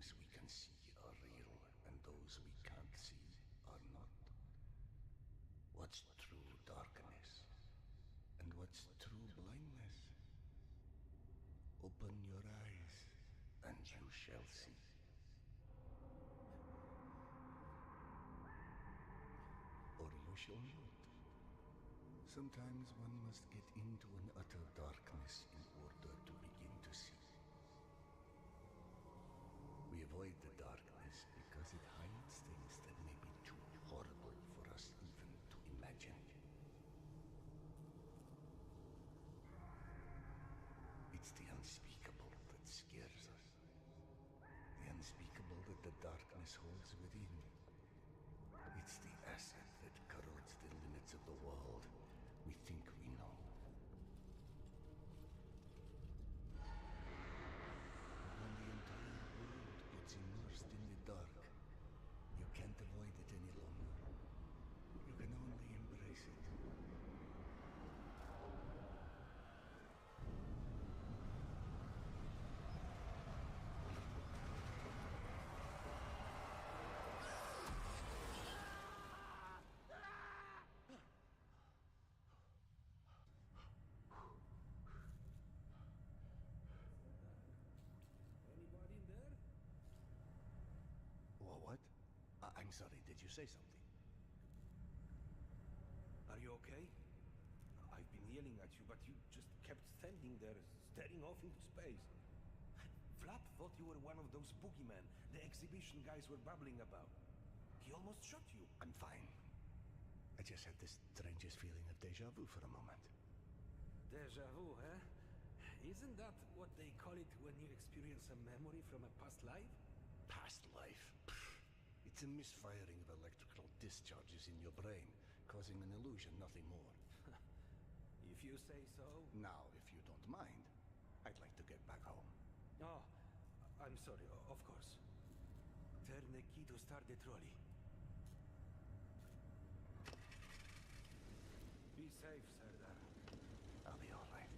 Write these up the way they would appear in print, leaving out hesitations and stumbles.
things we can see are real and those we can't see are not? What's true darkness and what's true blindness? Open your eyes and you shall see. Or you shall not. Sometimes one must get into an utter darkness in order to begin to see. We avoid the darkness because it hides things that may be too horrible for us even to imagine. It's the unspeakable that scares us. The unspeakable that the darkness holds within. It's the acid that corrodes the limits of the world we think we know. When the entire world gets immersed in the dark, you can't avoid it any longer. You can only embrace it. Anybody in there? What? I'm sorry, did you say something? Are you okay? I've been yelling at you, but you just kept standing there, staring off into space. Flap thought you were one of those boogeymen the exhibition guys were babbling about. He almost shot you. I'm fine. I just had this strangest feeling of déjà vu for a moment. Deja vu, huh? Isn't that what they call it when you experience a memory from a past life? Past life? Pfft. It's a misfiring of electrical discharges in your brain, causing an illusion, nothing more. If you say so. Now, if you don't mind, I'd like to get back home. Oh, I'm sorry, of course. Turn the key to start the trolley. Be safe, Sardar. I'll be all right.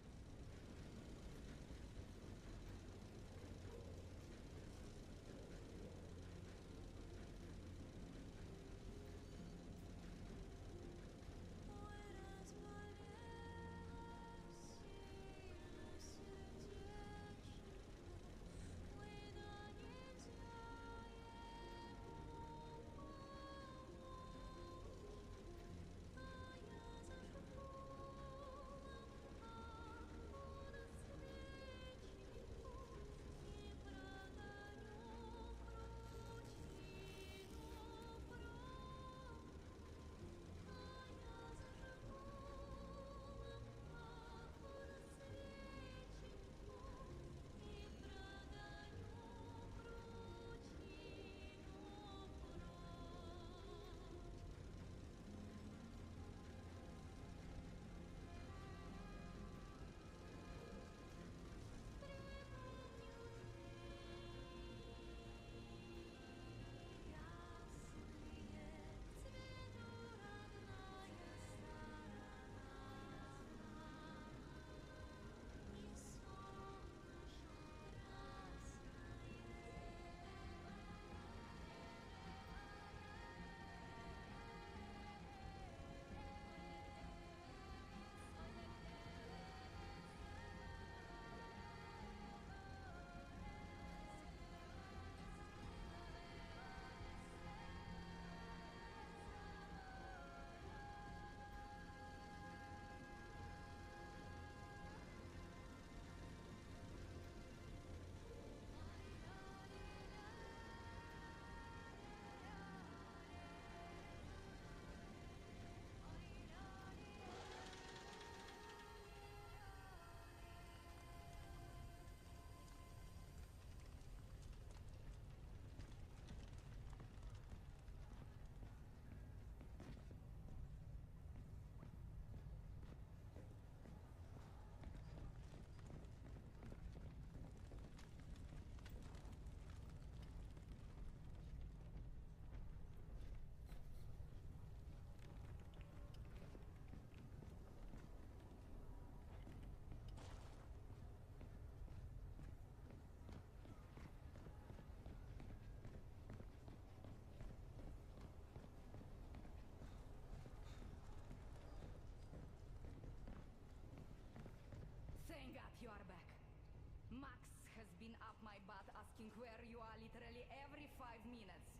asking where you are literally every 5 minutes.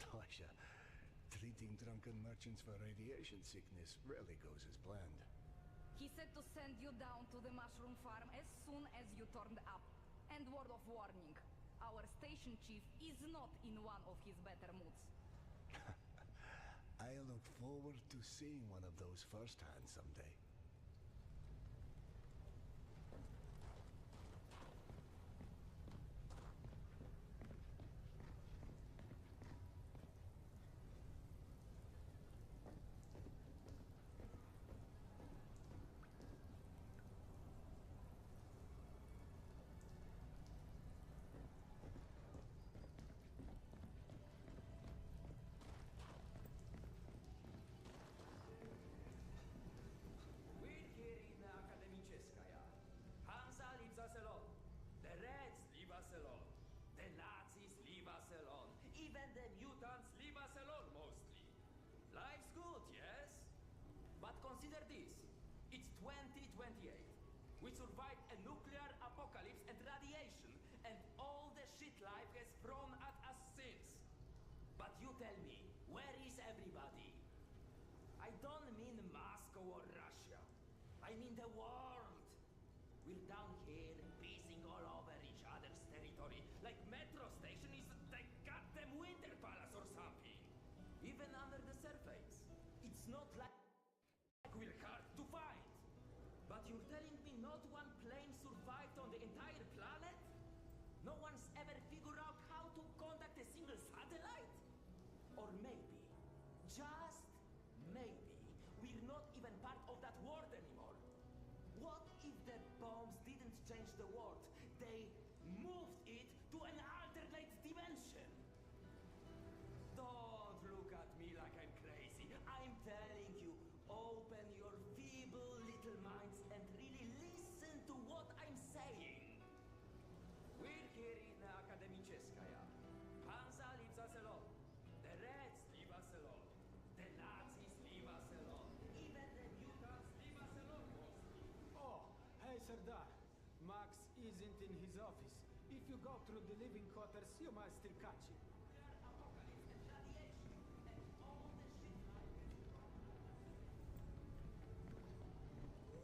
Tasha, treating drunken merchants for radiation sickness rarely goes as planned. He said to send you down to the mushroom farm as soon as you turned up. And word of warning, our station chief is not in one of his better moods. I look forward to seeing one of those firsthand someday. We're here in Akademiczeskaya. Hansa leaves us alone. The Reds leave us alone. The Nazis leave us alone. Even the mutants leave us alone, mostly. Life's good, yes? But consider this. It's 2028. We survived a nuclear apocalypse and radiation, and all the shit life has thrown at us since. But you tell me, where is everybody? I don't mean Moscow or Russia. I mean the world. We're down here, pissing all over each other's territory, like metro station is the goddamn Winter Palace or something. Even under the surface. It's not like we're hard to find. But you're telling me not one plane survived on the entire planet? No one's ever figured out how to contact a single satellite? Or maybe, just maybe, we're not even part of that world anymore. What if the bombs didn't change the world? They moved it to an alternate dimension. Don't look at me like I'm crazy. I'm telling you, open your feeble little minds and really listen to what I'm saying. We're here in Akademiczeskaya. Hansa leaves us alone. The Reds leave us alone. The Nazis leave us alone. Even the mutants leave us alone, mostly. Oh, hey Sardar. Max isn't in his office. If you go through the living quarters, you might still catch him. Apocalypse and radiation and all the shit life has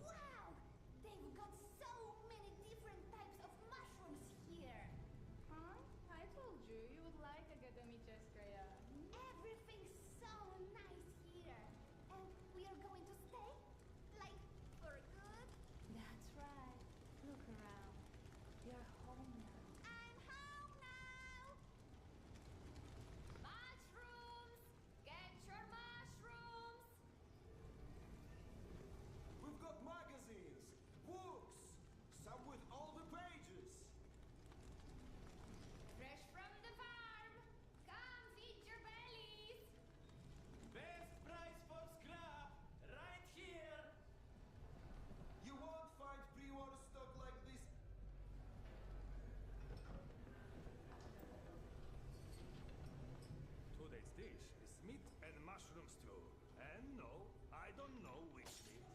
Wow! They've got so many different types of mushrooms here. Huh? I told you, you would like Akademiczeskaya. Everything's so nice here. And we are going to stay? Like, for good? That's right. Look around. You're home now. I'm home now! Mushrooms! Get your mushrooms! We've got magazines, books, some with all the pages. Fresh from the farm! Come feed your bellies! Best price for scrap, right here. You won't find pre-war stock like this. Today's dish is meat and mushroom stew. And no, I don't know which meat.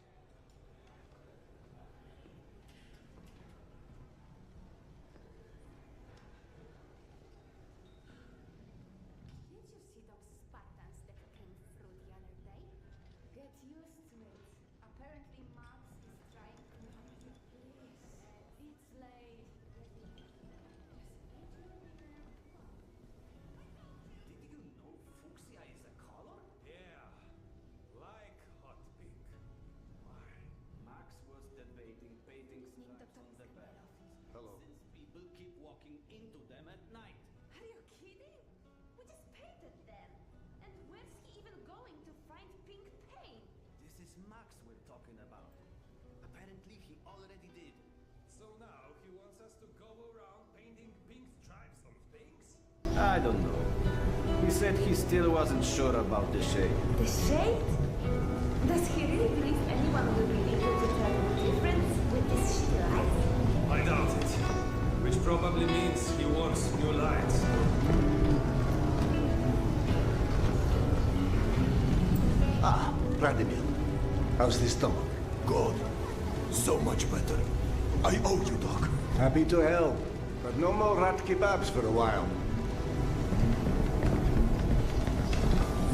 Did you see those Spartans that came through the other day? Get used to it. Apparently Max is trying to... Please. It's late. Did you know fuchsia is a color? Yeah, like hot pink. Why? Max was debating painting stripes on the back. Hello. Since people keep walking into them at night. Are you kidding? We just painted them. And where's he even going to find pink paint? This is Max we're talking about. Apparently he already did. So now he wants us to go around painting pink stripes on things? I don't know. He said he still wasn't sure about the shade. The shade? Does he really believe anyone will be able to tell the difference with this shitty light? I doubt it. Which probably means he wants new lights. Ah, Vladimir. How's the stomach? Good. So much better. I owe you, Doc. Happy to help. But no more rat kebabs for a while.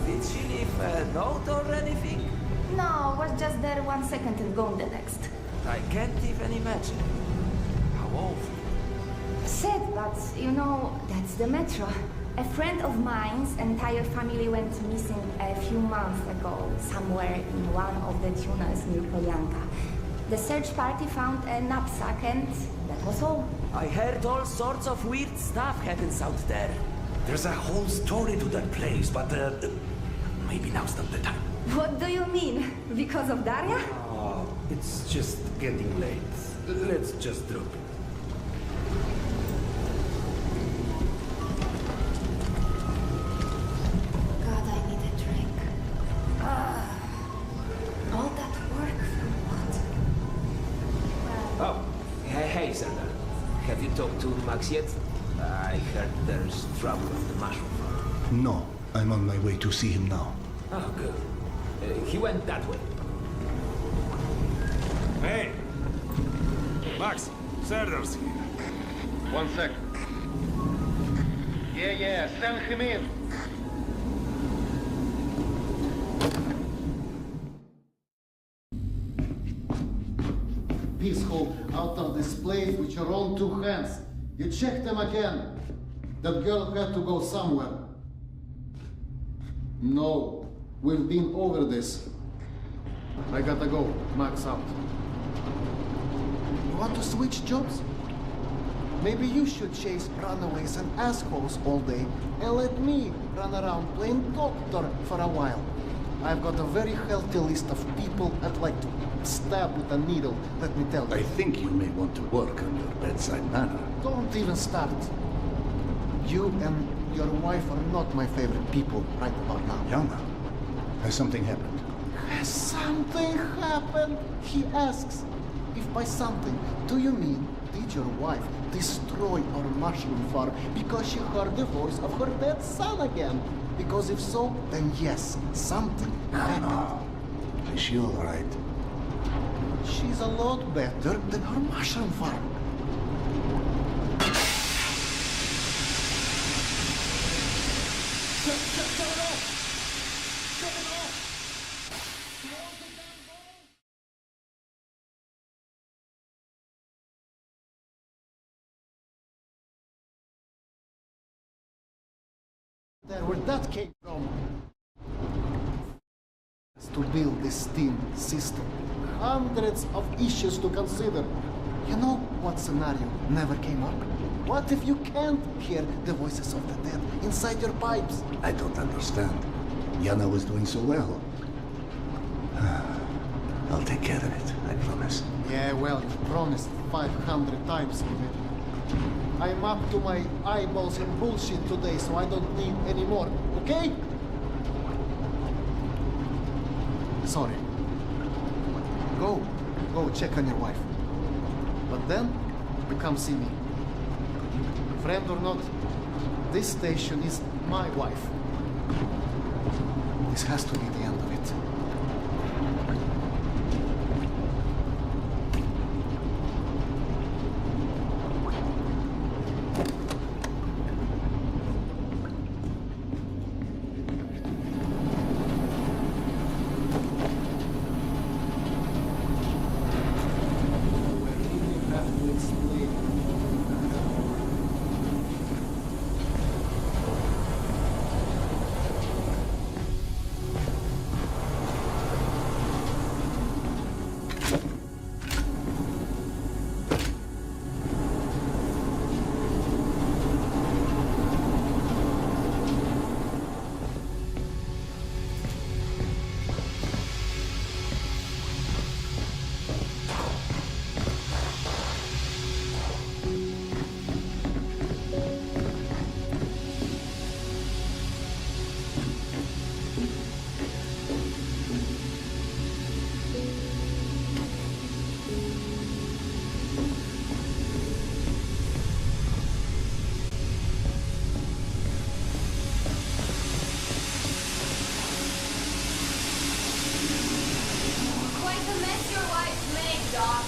Did she leave a note or anything? No, was just there 1 second and gone the next. I can't even imagine. How awful. Sad, but you know, that's the metro. A friend of mine's entire family went missing a few months ago, somewhere in one of the tunnels near Polyanka. The search party found a knapsack and that was all. I heard all sorts of weird stuff happens out there. There's a whole story to that place, but maybe now's not the time. What do you mean? Because of Daria? Oh, it's just getting late. Let's just drop it. God, I need a drink. All that work for what? Oh, hey, Serdar. Have you talked to Max yet? I heard there's trouble on the mushroom farm. No, I'm on my way to see him now. Oh, good. He went that way. Hey! Max, Serdar's here. 1 sec. Yeah, send him in. Peaceful out of this place with your own 2 hands. You check them again. That girl had to go somewhere. No, we've been over this. I gotta go. Max out. You want to switch jobs? Maybe you should chase runaways and assholes all day and let me run around playing doctor for a while. I've got a very healthy list of people I'd like to stab with a needle, let me tell you. I think you may want to work on your bedside manner. Don't even start. You and your wife are not my favorite people right about now. Yana, has something happened? Has something happened? He asks. If by something, do you mean did your wife destroy our mushroom farm because she heard the voice of her dead son again? Because if so, then yes, something happened. No. Is she all right? She's a lot better than her mushroom farm. There, where that came from. To build this steam system. Hundreds of issues to consider. You know what scenario never came up? What if you can't hear the voices of the dead inside your pipes? I don't understand. Yana was doing so well. I'll take care of it, I promise. Yeah, well, you promised 500 times already. I'm up to my eyeballs in bullshit today, so I don't need any more, okay? Sorry. Go check on your wife. But then, you come see me. Friend or not, this station is my wife. This has to be the end of it. Quite the mess your wife made, Doc.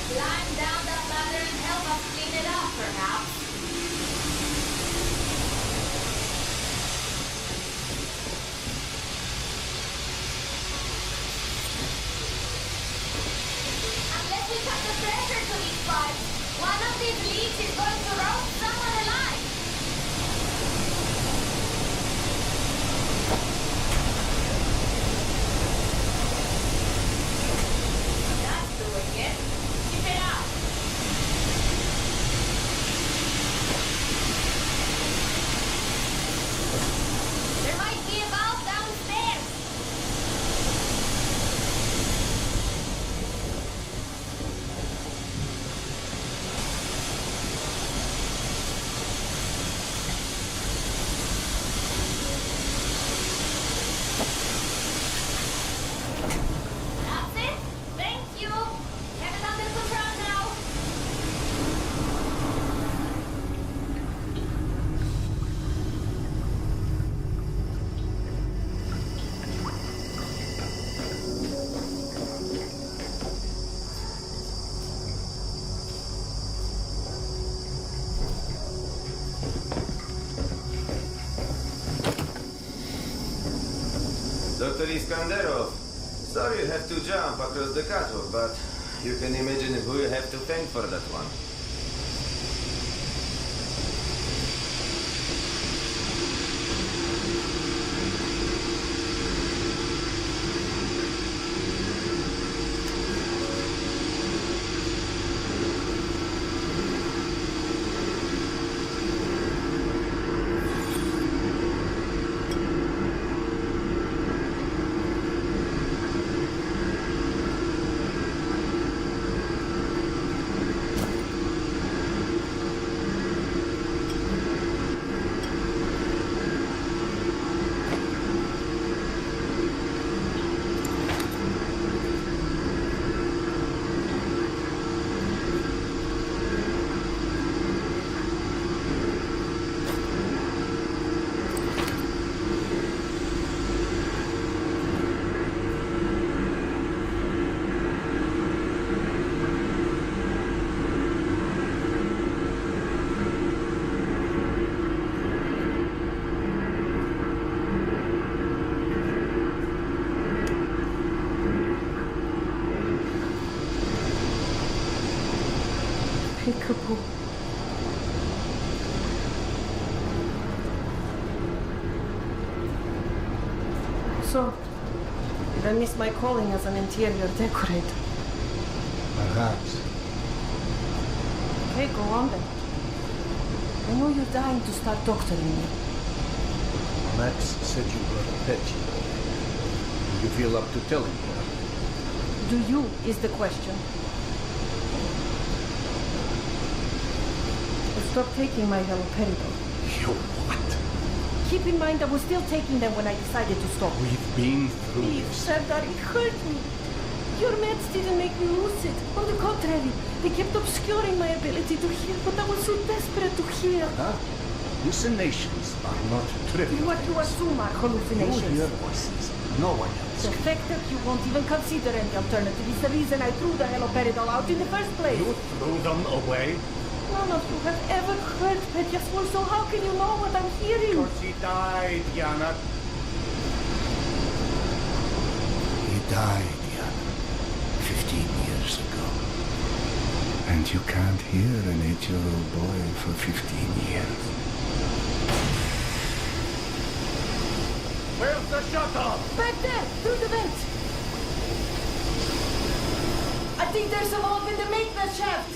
Climb down that ladder and help us clean it up, perhaps. Unless we cut the pressure to these pipes, one of these leaks is going to roast someone alive. That's doing it. Keep it up. There might be a valve downstairs. That's it. Thank you. Have it under control now. Dr. Iskanderov, sorry you have to jump across the catwalk, but you can imagine who you have to thank for that one. Peekaboo. So, did I miss my calling as an interior decorator? Perhaps. Okay, go on then. I know you're dying to start doctoring me. Max said you were a pet. Do you feel up to telling her? Do you is the question. I stopped taking my haloperidol. You what? Keep in mind I was still taking them when I decided to stop. We've been through Please, this. Serdar, it hurt me. Your meds didn't make me lucid. On the contrary, they kept obscuring my ability to hear what I was so desperate to hear. Huh? Hallucinations are not trivial. What you assume are You hallucinations. hear voices. No one else. The fact that you won't even consider any alternative is the reason I threw the haloperidol out in the first place. You threw them away? None of you have ever heard Petya's voice, so how can you know what I'm hearing? Because he died, Yana. He died, Yana. 15 years ago. And you can't hear an 8-year-old boy for 15 years. Where's the shuttle? Back there, through the vent. I think there's a valve in the maintenance shaft.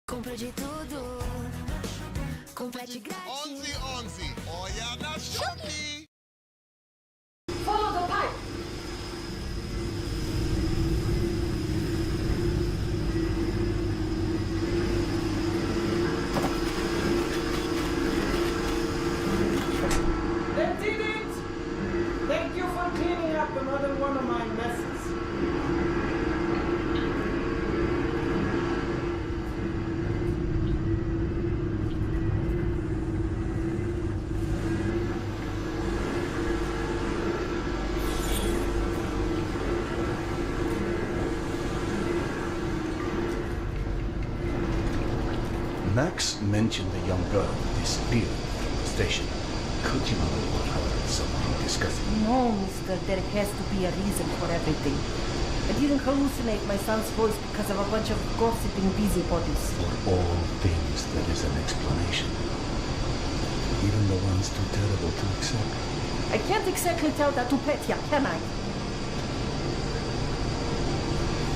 Compra de tudo, complete grátis. 11-11, olha na Shopee! Follow the pipe. That did it! Thank you for cleaning up another one of my messes. Max mentioned a young girl who disappeared from the station. Could you overheard something discussing? No, mister, there has to be a reason for everything. I didn't hallucinate my son's voice because of a bunch of gossiping busybodies. For all things, there is an explanation. Even the ones too terrible to accept. I can't exactly tell that to Petya, can I?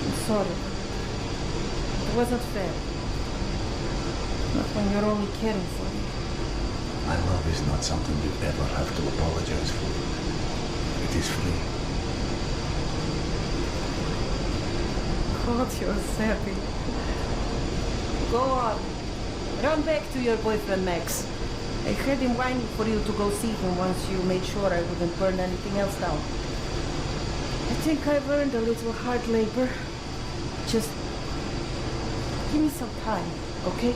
I'm sorry. It wasn't fair. Not when you're only caring for me. My love is not something you ever have to apologize for. It is free. God, you're savvy. Go on. Run back to your boyfriend, Max. I had him whining for you to go see him once you made sure I wouldn't burn anything else down. I think I've earned a little hard labor. Just give me some time, okay?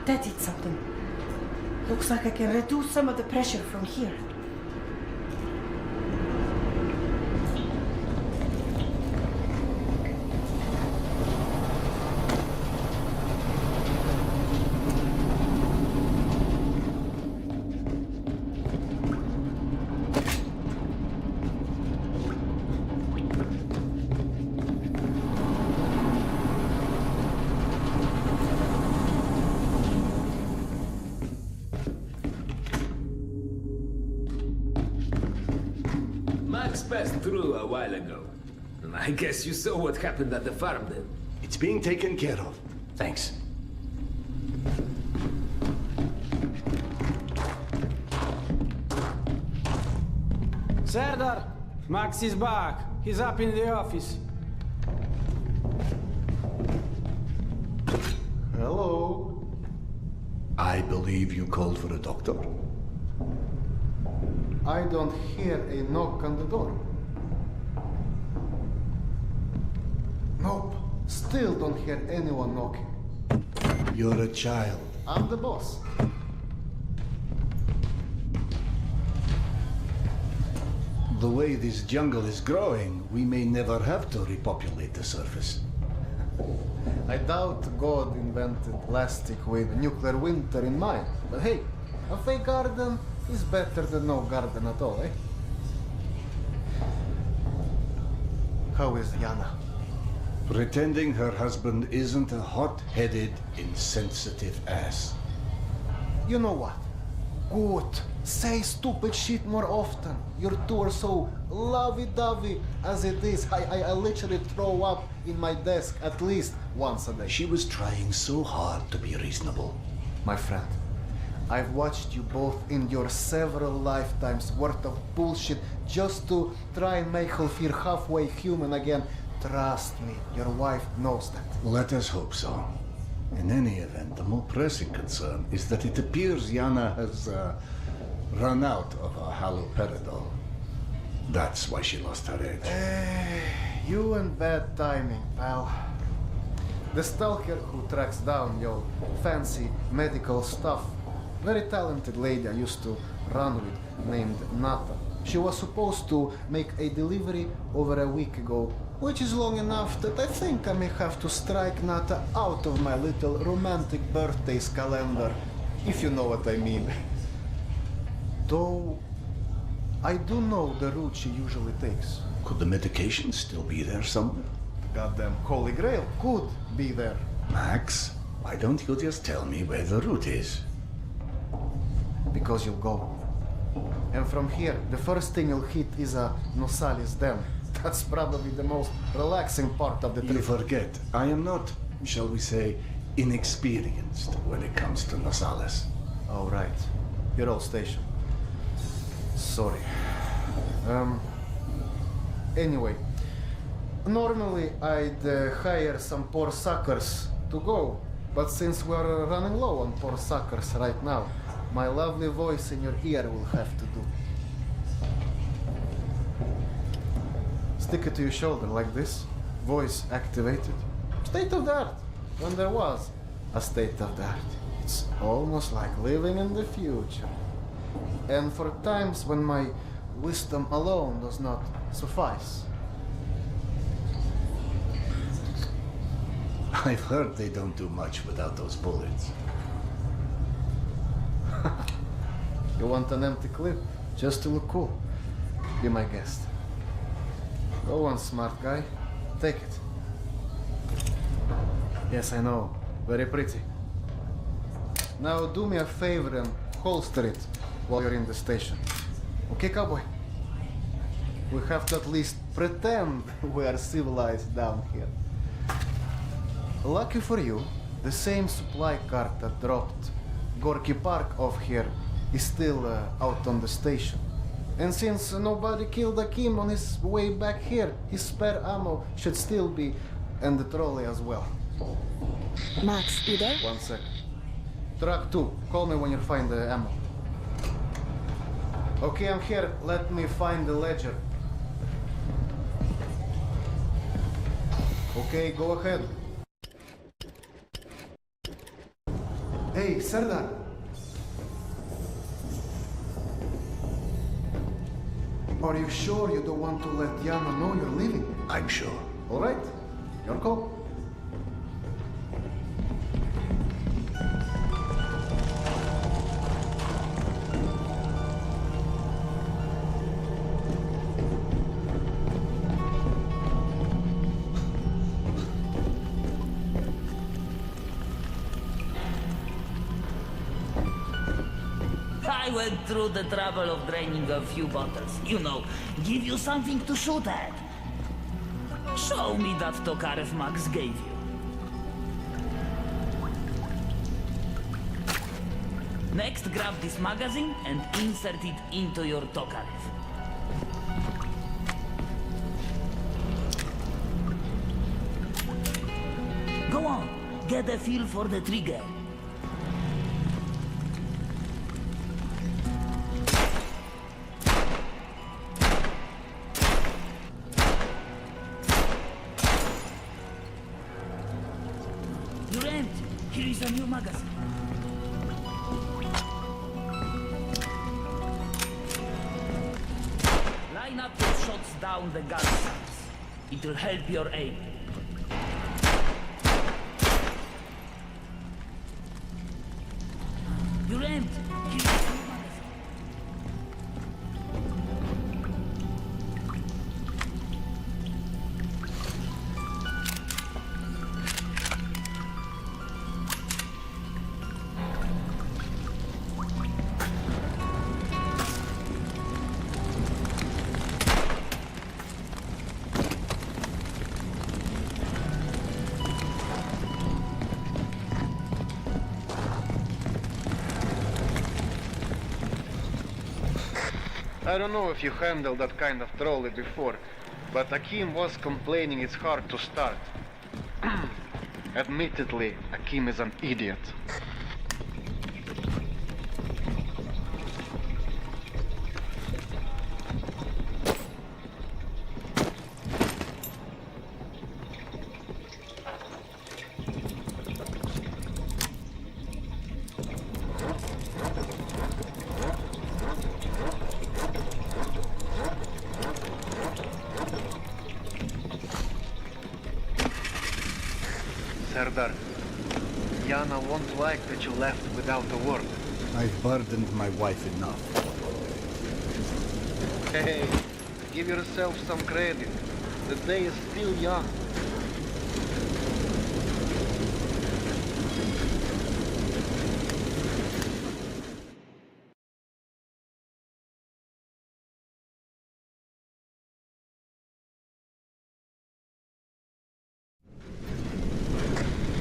That did something. Looks like I can reduce some of the pressure from here. Max passed through a while ago. I guess you saw what happened at the farm then. It's being taken care of. Thanks. Serdar, Max is back. He's up in the office. Hello. I believe you called for a doctor. I don't hear a knock on the door. Nope. Still don't hear anyone knocking. You're a child. I'm the boss. The way this jungle is growing, we may never have to repopulate the surface. I doubt God invented plastic with nuclear winter in mind. But hey, a fake garden is better than no garden at all, eh? How is Yana? Pretending her husband isn't a hot-headed, insensitive ass. You know what? Good. Say stupid shit more often. Your two are so lovey-dovey as it is. I literally throw up in my desk at least once a day. She was trying so hard to be reasonable. My friend, I've watched you both endure several lifetimes worth of bullshit just to try and make her feel halfway human again. Trust me, your wife knows that. Let us hope so. In any event, the more pressing concern is that it appears Yana has run out of her haloperidol. That's why she lost her edge. You and bad timing, pal. The stalker who tracks down your fancy medical stuff, very talented lady I used to run with named Nata. She was supposed to make a delivery over a week ago, which is long enough that I think I may have to strike Nata out of my little romantic birthdays calendar, if you know what I mean. Though, I do know the route she usually takes. Could the medication still be there somewhere? Goddamn Holy Grail could be there. Max, why don't you just tell me where the route is? Because you'll go. And from here, the first thing you'll hit is a Nosalis Dam. That's probably the most relaxing part of the trip. You forget, I am not, shall we say, inexperienced when it comes to Nosalis. Oh, right. Your old station. Sorry. Anyway, normally I'd hire some poor suckers to go, but since we're running low on poor suckers right now, my lovely voice in your ear will have to do. Stick it to your shoulder like this, voice activated. State of the art, when there was a state of the art. It's almost like living in the future. And for times when my wisdom alone does not suffice, I've heard they don't do much without those bullets. You want an empty clip? Just to look cool? Be my guest. Go on, smart guy. Take it. Yes, I know. Very pretty. Now do me a favor and holster it while you're in the station. Okay, cowboy? We have to at least pretend we are civilized down here. Lucky for you, the same supply cart that dropped Gorky Park off here is still out on the station. And since nobody killed Akim on his way back here, his spare ammo should still be in the trolley as well. Max, you there? 1 sec. Truck 2, call me when you find the ammo. Okay, I'm here. Let me find the ledger. Okay, go ahead. Hey, Serdar. Are you sure you don't want to let Yana know you're leaving? I'm sure. All right, your call. I went through the trouble of draining a few bottles. You know, give you something to shoot at. Show me that Tokarev Max gave you. Next, grab this magazine and insert it into your Tokarev. Go on, get a feel for the trigger. You're empty. Here is a new magazine. Line up your shots down the gun sights. It will help your aim. You're empty. Here is a new magazine. I don't know if you handled that kind of trolley before, but Akim was complaining it's hard to start. Admittedly, Akim is an idiot. Serdar, Yana won't like that you left without a word. I've burdened my wife enough. Hey, give yourself some credit. The day is still young.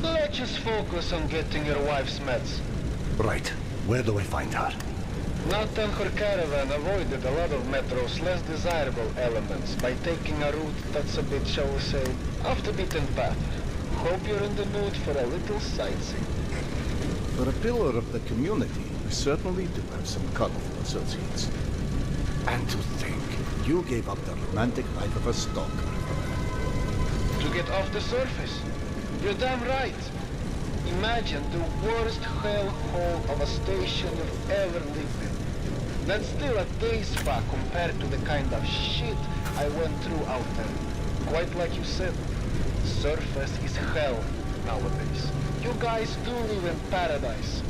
Let's just focus on getting your wife's meds. Right. Where do I find her? Nathan, her caravan avoided a lot of Metro's less desirable elements by taking a route that's a bit, shall we say, off the beaten path. Hope you're in the mood for a little sightseeing. For a pillar of the community, we certainly do have some colorful associates. And to think, you gave up the romantic life of a stalker. To get off the surface. You're damn right. Imagine the worst hellhole of a station you've ever lived in. That's still a day spa compared to the kind of shit I went through out there. Quite like you said, surface is hell, nowadays. You guys do live in paradise.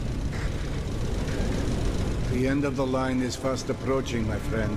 The end of the line is fast approaching, my friend.